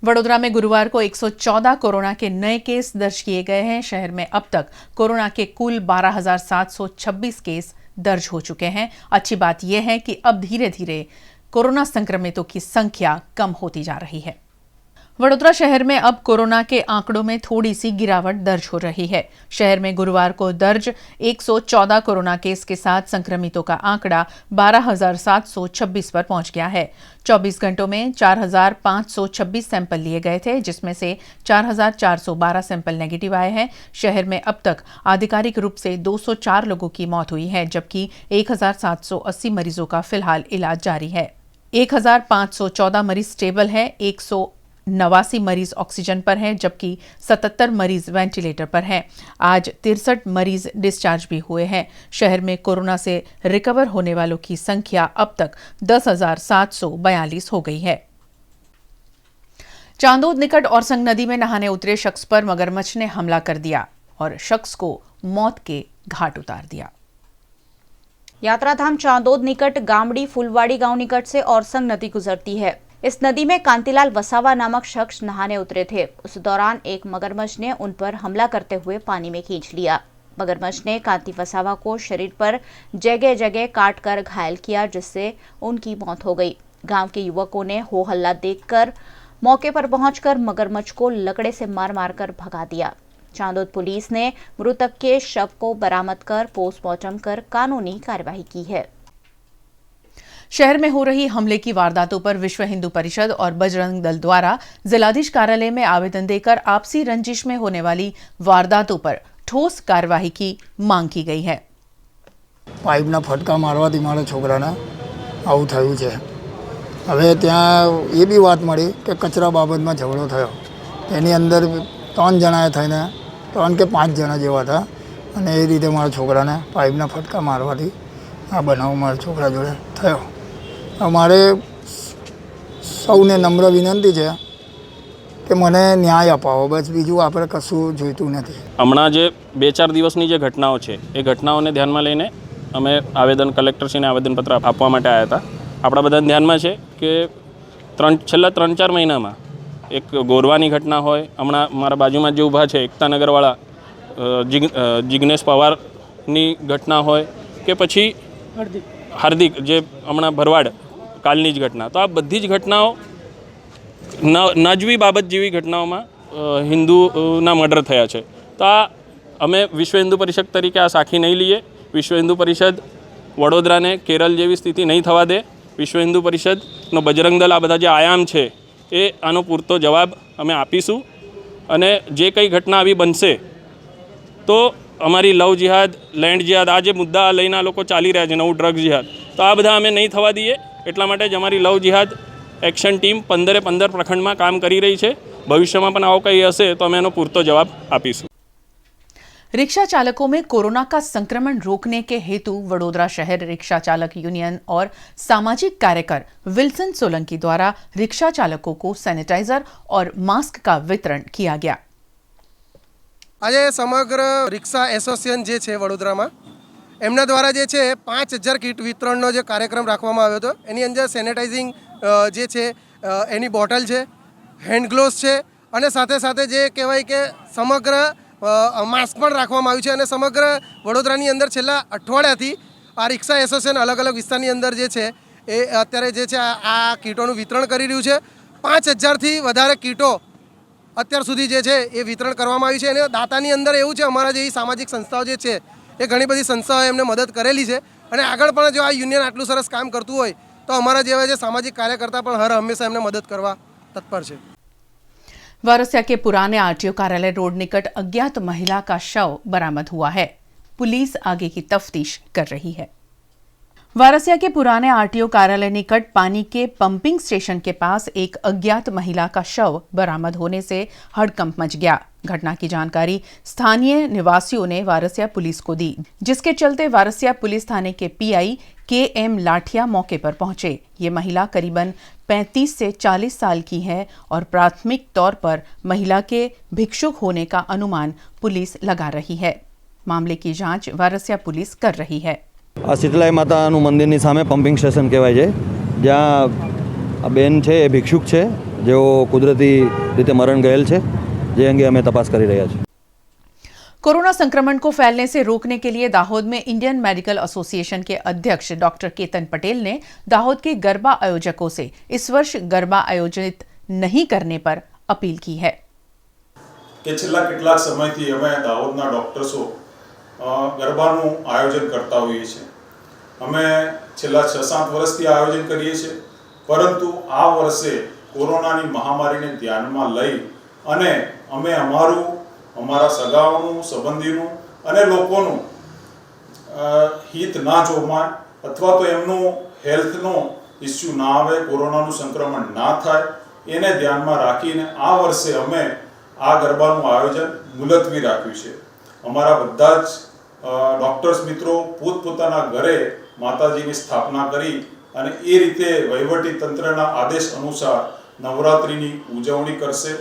वडोदरा में गुरुवार को 114 कोरोना के नए केस दर्ज किए गए हैं। शहर में अब तक कोरोना के कुल 12,726 केस दर्ज हो चुके हैं। अच्छी बात यह है कि अब धीरे धीरे कोरोना संक्रमितों की संख्या कम होती जा रही है। वडोदरा शहर में अब कोरोना के आंकड़ों में थोड़ी सी गिरावट दर्ज हो रही है। शहर में गुरुवार को दर्ज 114 कोरोना केस के साथ संक्रमितों का आंकड़ा 12,726 पर पहुंच गया है। 24 घंटों में 4,526 सैंपल लिए गए थे, जिसमें से 4,412 सैंपल नेगेटिव आए हैं। शहर में अब तक आधिकारिक रूप से 204 लोगों की मौत हुई है, जबकि 1,780 मरीजों का फिलहाल इलाज जारी है। 1,514 मरीज स्टेबल है, 189 मरीज ऑक्सीजन पर हैं, जबकि 77 मरीज वेंटिलेटर पर हैं। आज 63 मरीज डिस्चार्ज भी हुए हैं। शहर में कोरोना से रिकवर होने वालों की संख्या अब तक 10,742 हो गई है। चांदोद निकट औरसंग नदी में नहाने उतरे शख्स पर मगरमच्छ ने हमला कर दिया और शख्स को मौत के घाट उतार दिया। यात्राधाम चांदोद निकट गामड़ी फुलवाड़ी गांव निकट से औरसंग नदी गुजरती है। इस नदी में कांतिलाल वसावा नामक शख्स नहाने उतरे थे। उस दौरान एक मगरमच्छ ने उन पर हमला करते हुए पानी में खींच लिया। मगरमच्छ ने कांति वसावा को शरीर पर जगह जगह काट कर घायल किया, जिससे उनकी मौत हो गई। गांव के युवकों ने हो हल्ला देखकर मौके पर पहुंचकर मगरमच्छ को लकड़े से मार मार कर भगा दिया। चांदोद पुलिस ने मृतक के शव को बरामद कर पोस्टमार्टम कर कानूनी कार्यवाही की है। शहर में हो रही हमले की वारदातों पर विश्व हिंदू परिषद और बजरंग दल द्वारा जिलाधीश कार्यालय में आवेदन देकर आपसी रंजिश में होने वाली वारदातों पर ठोस कार्यवाही की मांग की गई है। पाइपना फटका मारवाथी मारा छोकराने आવું થયું છે। હવે ત્યાં એ બી વાત મળી કે કચરા બાબતમાં ઝઘડો થયો। તેની અંદર 3 જણાએ થઈને 3 કે 5 જણા જેવા હતા અને એ રીતે મારા છોકરાને પાઇપના ફટકા મારવાથી આ બનાવ મારા છોકરા જોડે થયો। અમારે સૌને નમ્ર વિનંતી છે કે મને ન્યાય અપાવો, બસ બીજું આપણે કશું જોઈતું નથી। હમણાં જે 2-4 દિવસની જે ઘટનાઓ છે એ ઘટનાઓને ધ્યાનમાં લઈને અમે આવેદન કલેક્ટરશ્રીને આવેદનપત્ર આપવા માટે આવ્યા હતા। આપણા બધાને ધ્યાનમાં છે કે છેલ્લા 3-4 મહિનામાં એક ગોરવાની ઘટના હોય, હમણાં મારા બાજુમાં જે ઊભા છે એકતાનગરવાળા જિગ્નેશ પવારની ઘટના હોય કે પછી હાર્દિક જે હમણાં ભરવાડ કાલની જ ઘટના, તો આ બધી જ ઘટનાઓ નાજવી બાબત જેવી ઘટનાઓમાં હિન્દુના મર્ડર થયા છે। તો આ અમે વિશ્વ હિન્દુ પરિષદ તરીકે આ સાખી નહીં લઈએ। વિશ્વ હિન્દુ પરિષદ વડોદરાને કેરળ જેવી સ્થિતિ નહીં થવા દે। વિશ્વ હિન્દુ પરિષદનો બજરંગ દળ આ બધા જે આયામ છે એ આનો પૂરતો જવાબ અમે આપીશું અને જે કંઈ ઘટના આવી બનશે તો અમારી લવ જિહાદ, લેન્ડ જિહાદ, આ જે મુદ્દા લઈને આ લોકો ચાલી રહ્યા છે, નવું ડ્રગ જિહાદ, તો આ બધા અમે નહીં થવા દઈએ। એટલા માટે જ અમારી લવ જિહાદ એક્શન ટીમ 15 પ્રખંડમાં કામ કરી રહી છે। ભવિષ્યમાં પણ આવો કંઈ હશે તો અમે એનો પૂરતો જવાબ આપીશું। रिक्शा चालकों में कोरोना का संक्रमण रोकने के हेतु वडोदरा शहर रिक्शा चालक यूनियन और सामाजिक कार्यकर विल्सन सोलंकी द्वारा रिक्शा चालकों को सैनिटाइजर और मास्क का वितरण किया गया। आज समग्र रिक्शा एसोसिएशन जे छे वडोदरामां एमना द्वारा जे छे 5000 किट वितरणनो जे कार्यक्रम राखवामां आव्यो हतो। एनी अंदर सेनेटाइजिंग जे छे एनी बोटल छे, हेन्ड ग्लोव्स छे अने साथे साथे जे कहेवाय के समग्र मास्क पण राखवामां आव्युं छे। अने समग्र वडोदरानी अंदर छेल्ला अठवाडियाथी आ रिक्शा एसोसिएशन अलग अलग विस्तारनी अंदर जे छे ए अत्यारे जे छे आ किटोनुं वितरण करी रह्युं छे। 5000 थी वधारे किटो અત્યાર સુધી જે છે એ વિતરણ કરવામાં આવ્યું છે અને દાતાની અંદર એવું છે અમારા જેવી સામાજિક સંસ્થાઓ જે છે એ ઘણી બધી સંસ્થાઓએ એમને મદદ કરેલી છે અને આગળ પણ જો આ યુનિયન આટલું સરસ કામ કરતું હોય તો અમારા જેવા જે સામાજિક કાર્યકર્તા પણ હર હંમેશા એમને મદદ કરવા તત્પર છે। वारसिया के पुराने आरटीओ कार्यालय रोड निकट अज्ञात महिला का शव बरामद हुआ है। पुलिस आगे की तफ्तीश कर रही है। वारसिया के पुराने आरटीओ कार्यालय निकट पानी के पंपिंग स्टेशन के पास एक अज्ञात महिला का शव बरामद होने से हड़कंप मच गया। घटना की जानकारी स्थानीय निवासियों ने वारसिया पुलिस को दी, जिसके चलते वारसिया पुलिस थाने के पीआई के.एम. लाठिया मौके पर पहुंचे। ये महिला करीबन 35 से 40 साल की है और प्राथमिक तौर पर महिला के भिक्षुक होने का अनुमान पुलिस लगा रही है। मामले की जांच वारसिया पुलिस कर रही है। आ शीतलाई माताનું મંદિરની સામે પમ્પિંગ સ્ટેશન કહેવાય છે, જ્યાં આ બેન છે એ ભિક્ષુક છે, જેઓ કુદરતી રીતે મરણ ગયેલ છે, જે અંગે અમે તપાસ કરી રહ્યા છીએ. कोरोना संक्रमण को फैलने से रोकने के लिए दाहोद में इंडियन मेडिकल एसोसिएशन के अध्यक्ष डॉक्टर केतन पटेल ने दाहोद के गरबा आयोजकों से इस वर्ष गरबा आयोजित नहीं करने पर अपील की है कि छेल्ला કેટલાક સમયથી અમે દાહોદના ડોક્ટર્સો ગરબાનું આયોજન કરતા હોઈએ છીએ. અમે છેલ્લા 6-7 વર્ષથી આયોજન કરીએ છીએ, પરંતુ આ વર્ષે કોરોનાની મહામારીને ધ્યાનમાં લઈ અને અમે અમારા સગાઓનું, સંબંધીનું અને લોકોનું હિત ના જોવાય અથવા તો એમનું હેલ્થનો ઇસ્યુ ના આવે, કોરોનાનું સંક્રમણ ના થાય, એને ધ્યાનમાં રાખીને આ વર્ષે અમે આ ગરબાનું આયોજન મુલતવી રાખ્યું છે. અમારા બધા જ ડૉક્ટર્સ મિત્રો પોતપોતાના ઘરે માતાજીની સ્થાપના કરી અને એ રીતે વહીવટી તંત્રના આદેશ અનુસાર નવરાત્રિની ઉજવણી કરશે.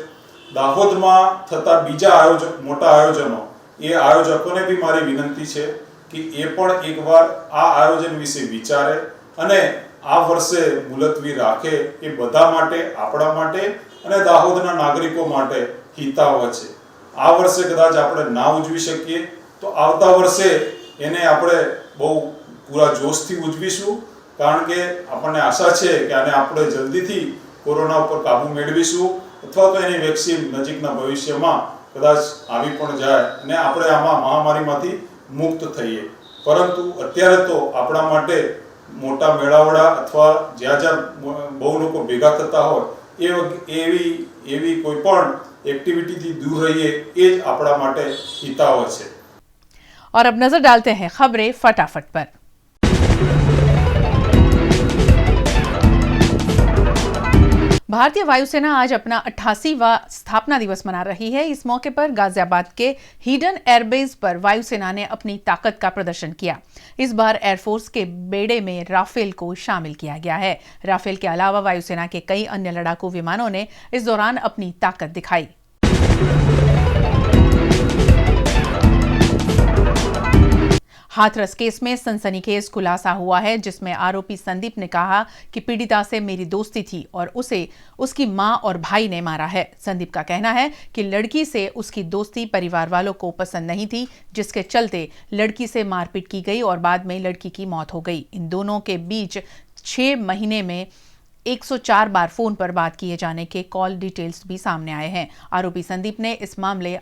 દાહોદમાં થતા બીજા મોટા આયોજનો, એ આયોજકોને બી મારી વિનંતી છે કે એ પણ એકવાર આ આયોજન વિશે વિચારે અને આ વર્ષે મુલતવી રાખે. એ બધા માટે, આપણા માટે અને દાહોદના નાગરિકો માટે હિતાવહ છે. આ વર્ષે કદાચ આપણે ના ઉજવી શકીએ તો આવતા વર્ષે એને આપણે બહુ પૂરા જોશથી ઉજવીશું, કારણ કે આપણને આશા છે કે આને આપણે જલ્દીથી કોરોના ઉપર કાબુ મેળવીશું અથવા તો એની વેક્સિન નજીકના ભવિષ્યમાં કદાચ આવી પણ જાય અને આપણે આમાં મહામારીમાંથી મુક્ત થઈએ. પરંતુ અત્યારે તો આપણા માટે મોટા મેળાવડા અથવા જ્યાં બહુ લોકો ભેગા થતા હોય એવી કોઈ પણ एक्टिविटी दूर रहिए, ये જ આપણા માટે हितावह છે. और अब नजर डालते हैं खबरें फटाफट पर. भारतीय वायुसेना आज अपना 88वां स्थापना दिवस मना रही है. इस मौके पर गाजियाबाद के हिडन एयरबेस पर वायुसेना ने अपनी ताकत का प्रदर्शन किया. इस बार एयरफोर्स के बेड़े में राफेल को शामिल किया गया है. राफेल के अलावा वायुसेना के कई अन्य लड़ाकू विमानों ने इस दौरान अपनी ताकत दिखाई. हाथरस केस में सनसनीखेज खुलासा हुआ है, जिसमें आरोपी संदीप ने कहा कि पीड़िता से मेरी दोस्ती थी और उसे उसकी मां और भाई ने मारा है. संदीप का कहना है कि लड़की से उसकी दोस्ती परिवार वालों को पसंद नहीं थी, जिसके चलते लड़की से मारपीट की गई और बाद में लड़की की मौत हो गई. इन दोनों के बीच 6 महीने में 104 बार फोन पर बात किए जाने के कॉल डिटेल्स भी सामने आए हैं. आरोपी संदीप ने इस मामले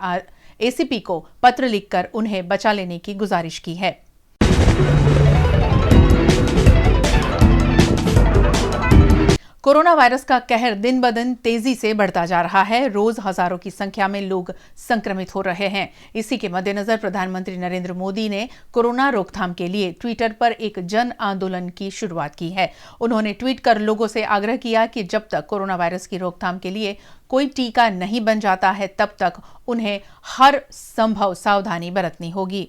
एसीपी को पत्र लिखकर उन्हें बचा लेने की गुजारिश की है. कोरोना वायरस का कहर दिन ब दिन तेजी से बढ़ता जा रहा है. रोज हजारों की संख्या में लोग संक्रमित हो रहे हैं. इसी के मद्देनजर प्रधानमंत्री नरेंद्र मोदी ने कोरोना रोकथाम के लिए ट्विटर पर एक जन आंदोलन की शुरुआत की है. उन्होंने ट्वीट कर लोगों से आग्रह किया कि जब तक कोरोना वायरस की रोकथाम के लिए कोई टीका नहीं बन जाता है, तब तक उन्हें हर संभव सावधानी बरतनी होगी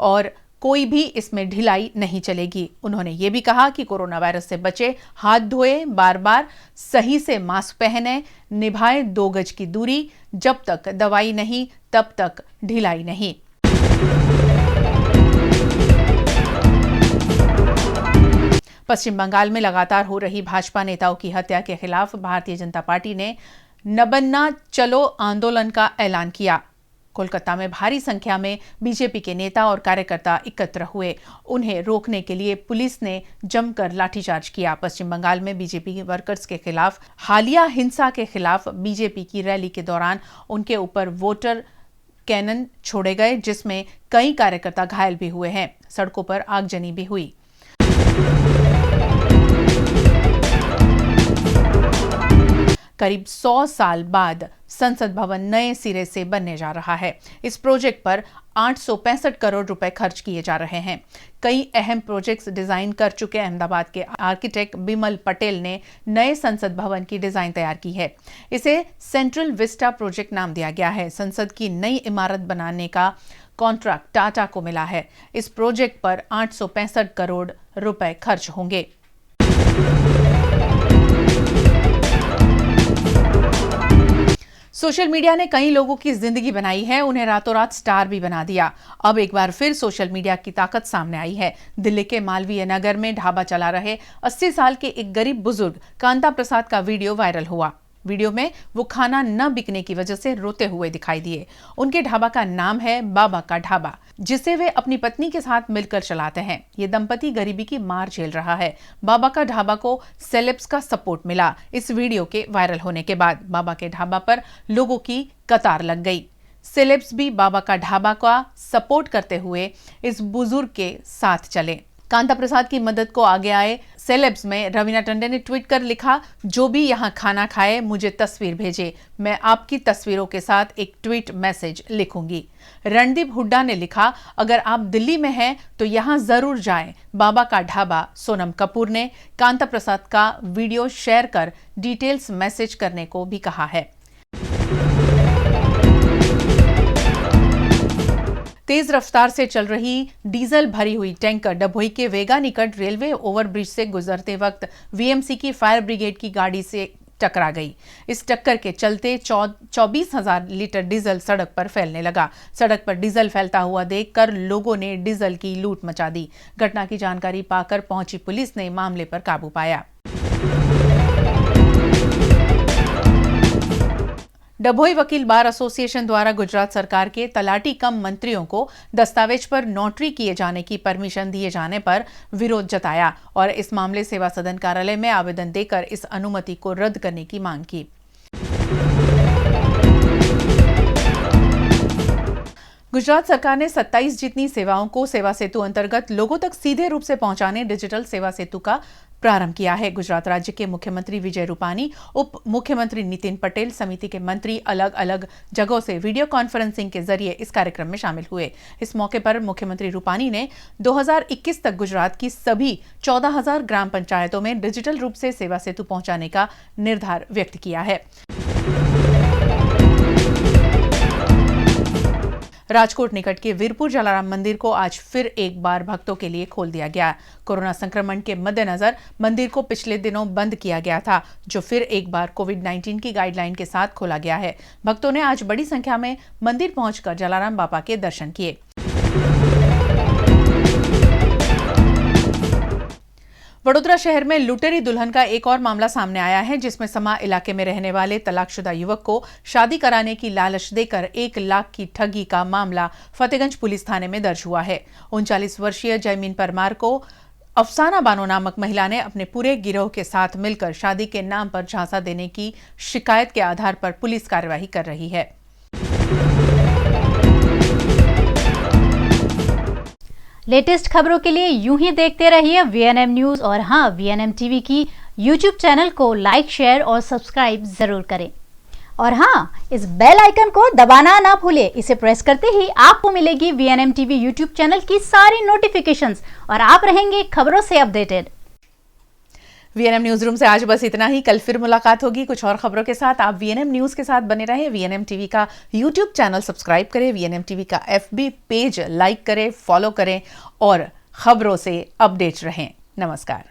और कोई भी इसमें ढिलाई नहीं चलेगी. उन्होंने ये भी कहा कि कोरोना वायरस से बचे, हाथ धोए, बार बार सही से मास्क पहने, निभाए 2 गज की दूरी. जब तक दवाई नहीं तब तक ढिलाई नहीं. पश्चिम बंगाल में लगातार हो रही भाजपा नेताओं की हत्या के खिलाफ भारतीय जनता पार्टी ने नबन्ना चलो आंदोलन का ऐलान किया. कोलकाता में भारी संख्या में बीजेपी के नेता और कार्यकर्ता एकत्र हुए. उन्हें रोकने के लिए पुलिस ने जमकर लाठीचार्ज किया. पश्चिम बंगाल में बीजेपी वर्कर्स के खिलाफ हालिया हिंसा के खिलाफ बीजेपी की रैली के दौरान उनके ऊपर वाटर कैनन छोड़े गए, जिसमें कई कार्यकर्ता घायल भी हुए हैं. सड़कों पर आगजनी भी हुई. करीब 100 साल बाद संसद भवन नए सिरे से बनने जा रहा है. इस प्रोजेक्ट पर 865 करोड़ रुपए खर्च किए जा रहे हैं. कई अहम प्रोजेक्ट्स डिजाइन कर चुके अहमदाबाद के आर्किटेक्ट बिमल पटेल ने नए संसद भवन की डिजाइन तैयार की है. इसे सेंट्रल विस्टा प्रोजेक्ट नाम दिया गया है. संसद की नई इमारत बनाने का कॉन्ट्रैक्ट टाटा को मिला है. इस प्रोजेक्ट पर 865 करोड़ रुपए खर्च होंगे. सोशल मीडिया ने कई लोगों की जिंदगी बनाई है, उन्हें रातों रात स्टार भी बना दिया. अब एक बार फिर सोशल मीडिया की ताकत सामने आई है. दिल्ली के मालवीय नगर में ढाबा चला रहे 80 साल के एक गरीब बुजुर्ग कांता प्रसाद का वीडियो वायरल हुआ. वीडियो में वो खाना न बिकने की वजह से रोते हुए दिखाई दिए। उनके ढाबा का नाम है बाबा का ढाबा, जिसे वे अपनी पत्नी के साथ मिलकर चलाते हैं। ये दंपति गरीबी की मार झेल रहा है। बाबा का ढाबा को सेलेब्स का सपोर्ट मिला। इस वीडियो के वायरल होने के बाद बाबा के ढाबा पर लोगों की कतार लग गई। सेलेब्स भी बाबा का ढाबा का सपोर्ट करते हुए इस बुजुर्ग के साथ चले। कांता प्रसाद की मदद को आगे आए सेलेब्स में रवीना टंडन ने ट्वीट कर लिखा, जो भी यहाँ खाना खाए मुझे तस्वीर भेजे, मैं आपकी तस्वीरों के साथ एक ट्वीट मैसेज लिखूंगी। रणदीप हुड्डा ने लिखा, अगर आप दिल्ली में हैं तो यहाँ जरूर जाएं, बाबा का ढाबा। सोनम कपूर ने कांता प्रसाद का वीडियो शेयर कर डिटेल्स मैसेज करने को भी कहा है। तेज रफ्तार से चल रही डीजल भरी हुई टैंकर डभोई के वेगा निकट रेलवे ओवरब्रिज से गुजरते वक्त वीएमसी की फायर ब्रिगेड की गाड़ी से टकरा गई। इस टक्कर के चलते 24,000 लीटर डीजल सड़क पर फैलने लगा। सड़क पर डीजल फैलता हुआ देखकर लोगों ने डीजल की लूट मचा दी। घटना की जानकारी पाकर पहुंची पुलिस ने मामले पर काबू पाया। डभोई वकील बार एसोसिएशन द्वारा गुजरात सरकार के तलाटी कम मंत्रियों को दस्तावेज पर नोटरी किए जाने की परमिशन दिए जाने पर विरोध जताया और इस मामले सेवा सदन कार्यालय में आवेदन देकर इस अनुमति को रद्द करने की मांग की। गुजरात सरकार ने 27 जितनी सेवाओं को सेवा सेतु अंतर्गत लोगों तक सीधे रूप से पहुंचाने डिजिटल सेवा सेतु का प्रारंभ किया है। गुजरात राज्य के मुख्यमंत्री विजय रूपानी, उप मुख्यमंत्री नितिन पटेल, समिति के मंत्री अलग अलग जगहों से वीडियो कॉन्फ्रेंसिंग के जरिए इस कार्यक्रम में शामिल हुए। इस मौके पर मुख्यमंत्री रूपानी ने 2021 तक गुजरात की सभी 14,000 ग्राम पंचायतों में डिजिटल रूप से सेवा सेतु पहुंचाने का निर्धार व्यक्त किया है। राजकोट निकट के वीरपुर जलाराम मंदिर को आज फिर एक बार भक्तों के लिए खोल दिया गया। कोरोना संक्रमण के मद्देनजर मंदिर को पिछले दिनों बंद किया गया था, जो फिर एक बार कोविड-19 की गाइडलाइन के साथ खोला गया है। भक्तों ने आज बड़ी संख्या में मंदिर पहुंचकर जलाराम बापा के दर्शन किए। वडोदरा शहर में लुटेरी दुल्हन का एक और मामला सामने आया है, जिसमें समा इलाके में रहने वाले तलाकशुदा युवक को शादी कराने की लालच देकर 1 लाख की ठगी का मामला फतेहगंज पुलिस थाने में दर्ज हुआ है। 39 वर्षीय जयमीन परमार को अफसाना बानो नामक महिला ने अपने पूरे गिरोह के साथ मिलकर शादी के नाम पर झांसा देने की शिकायत के आधार पर पुलिस कार्यवाही कर रही है। लेटेस्ट खबरों के लिए यूं ही देखते रहिए वीएनएम न्यूज और हाँ, वीएनएम टीवी की यूट्यूब चैनल को लाइक, शेयर और सब्सक्राइब जरूर करें। और हाँ, इस बेल आइकन को दबाना ना भूलें। इसे प्रेस करते ही आपको मिलेगी वीएनएम टीवी यूट्यूब चैनल की सारी नोटिफिकेशंस और आप रहेंगे खबरों से अपडेटेड। वीएनएम न्यूज रूम से आज बस इतना ही। कल फिर मुलाकात होगी कुछ और खबरों के साथ। आप वीएनएम न्यूज के साथ बने रहें। वीएनएम टीवी का यूट्यूब चैनल सब्सक्राइब करें, वीएनएम टीवी का एफबी पेज लाइक करें, फॉलो करें और खबरों से अपडेट रहें। नमस्कार।